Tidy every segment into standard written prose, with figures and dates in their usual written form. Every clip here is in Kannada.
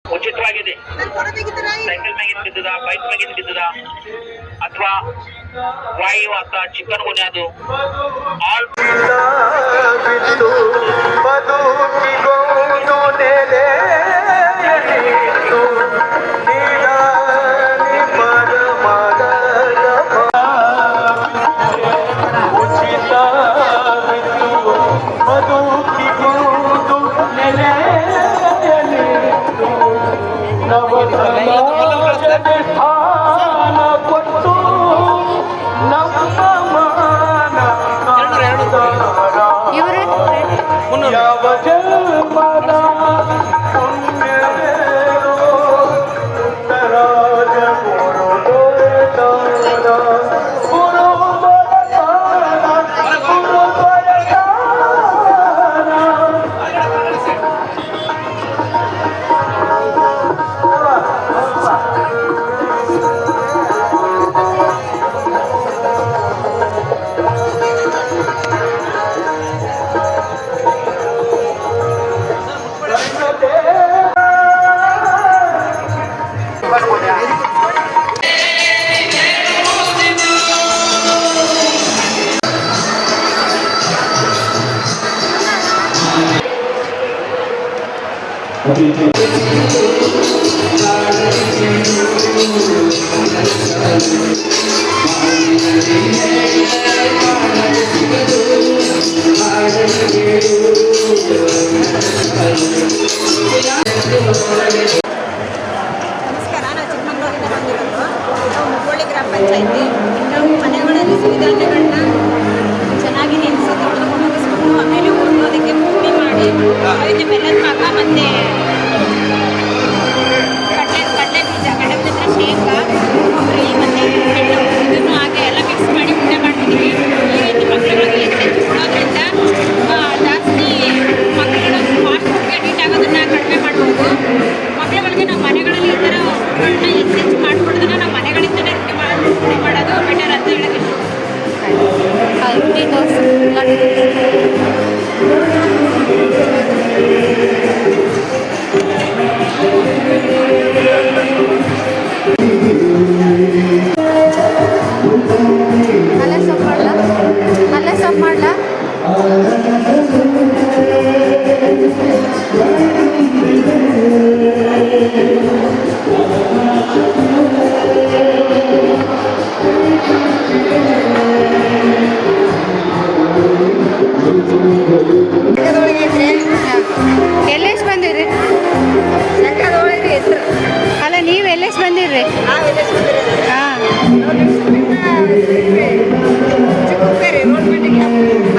ಉಚಿತವಾಗಿದೆ. ಸೈಕಲ್ ಮ್ಯಾಗಿನ ಬಿದ್ದದ, ಬೈಕ್ ಮ್ಯಾಗಿನ ಬಿದ್ದದ, ಅಥವಾ ವಾಯು ಅಥವಾ ಚಿಕನ್ ಗುನ್ಯಾದು ಆಲ್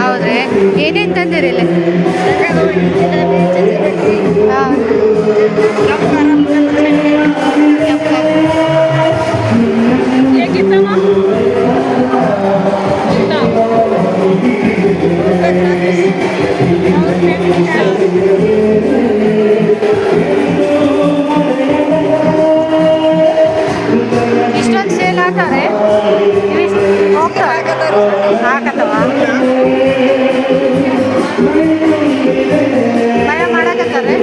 ಹೌದ್ರಿ, ಏನೇನು ತಂದಿರಿ ಇಲ್ಲಿ? ಇಷ್ಟೊಂದು ಸೇಲ್ ಆಗ್ತಾರೆ, ಹಾಕತ್ತವ ಭಯ ಮಾಡಕತ್ತಾರೆ.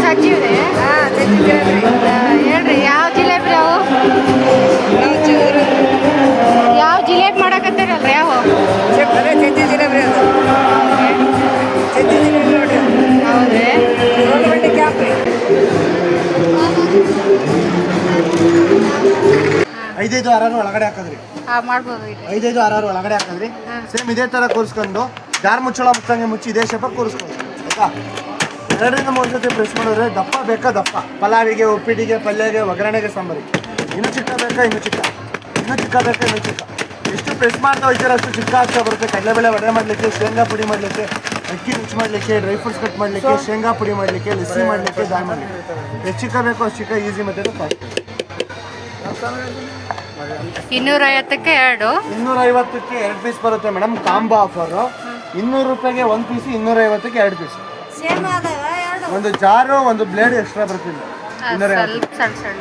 ಸಜ್ಜಿವ್ರಿ, ಹೇಳ್ರಿ ಯಾವ ಜಿಲೇಬಿ ಅವು? ಯಾವ ಜಿಲೇಬಿ ಮಾಡಕತ್ತಾರಲ್ರಿ? ಯಾವ ಹೌದ್ರಿ? 5-6 ಒಳಗಡೆ ಹಾಕದ್ರಿ, ಮಾಡ್ಬೋದು. 5-6 ಒಳಗಡೆ ಹಾಕದ್ರಿ. ಸೇಮ್ ಇದೇ ತರ ಕೂರಿಸ್ಕೊಂಡು ದಾರ ಮುಚ್ಚಳ ಮುಚ್ಚಂಗೆ ಮುಚ್ಚಿ ಇದೇ ಶೇಪ ಕೂರಿಸ್ಕೊಂಡು ಆಯ್ತಾ. 2-3 ಸತಿ ಪ್ರೆಸ್ ಮಾಡಿದ್ರೆ ದಪ್ಪ ಬೇಕಾ ದಪ್ಪ, ಪಲಾವಿಗೆ, ಉಪ್ಪಿಟ್ಟಿಗೆ, ಪಲ್ಯಗೆ, ಒಗ್ಗರಣೆಗೆ, ಸಾಂಬಾರಿಗೆ. ಇನ್ನೂ ಚಿಕ್ಕ ಬೇಕಾ ಇನ್ನೂ ಚಿಕ್ಕ, ಇನ್ನೂ ಚಿಕ್ಕ ಬೇಕಾ ಇನ್ನೂ ಚಿಕ್ಕ. ಎಷ್ಟು ಪ್ರೆಸ್ ಮಾಡ್ತಾ ಹೋಗ್ತೀರ ಅಷ್ಟು ಚಿಕ್ಕ ಆಗ್ತಾ ಬರುತ್ತೆ. ಕಡಲೆಬೇಳೆ ವಡೆ ಮಾಡಲಿಕ್ಕೆ, ಶೇಂಗಾ ಪುಡಿ ಮಾಡಲಿಕ್ಕೆ, ಅಕ್ಕಿ ರುಚಿ ಮಾಡಲಿಕ್ಕೆ, ಡ್ರೈ ಫ್ರೂಟ್ಸ್ ಕಟ್ ಮಾಡಲಿಕ್ಕೆ, ಶೇಂಗಾ ಪುಡಿ ಮಾಡಲಿಕ್ಕೆ, ಲಸ್ಸಿ ಮಾಡಲಿಕ್ಕೆ, ದಾಲ್ ಮಾಡಲಿಕ್ಕೆ. ಎಷ್ಟು ಚಿಕ್ಕ ಬೇಕೋ ಅಷ್ಟು ಚಿಕ್ಕ, ಈಸಿ ಮೆಥಡ್, ಫಾಸ್ಟ್. 250ಕ್ಕೆ 2. 250ಕ್ಕೆ 2 ಪೀಸ್ ಬರುತ್ತೆ ಮೇಡಮ್. Combo offer. 200 ರೂಪಾಯಿಗೆ 1 ಪೀಸ್, 250ಕ್ಕೆ 2 ಪೀಸ್. ಒಂದು ಜಾರು, ಒಂದು ಬ್ಲೇಡ್ ಎಕ್ಸ್ಟ್ರಾ ಬರ್ತಿಲ್ಲ. ಸ್ವಲ್ಪ ಸಣ್ಣ ಸಣ್ಣ